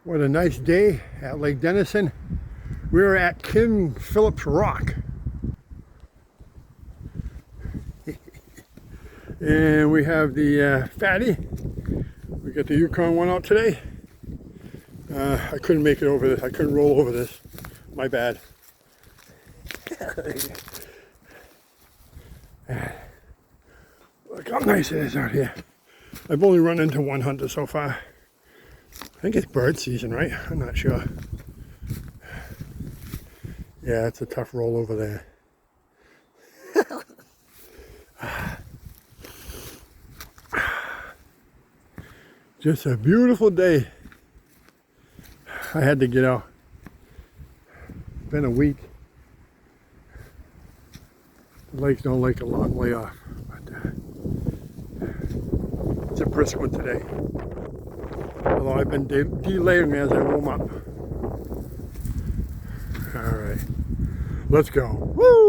What a nice day at Lake Dennison. We're at King Philip's Rock. And we have the Fatty. We got the Yukon one out today. I couldn't make it over this. I couldn't roll over this. My bad. Look how nice it is out here. I've only run into one hunter so far. I think it's bird season, right? I'm not sure. Yeah, it's a tough roll over there. Just a beautiful day. I had to get out. It's been a week. The lakes don't like a long way off. But, it's a brisk one today. Although I've been delaying as I warm up. All right, let's go. Woo!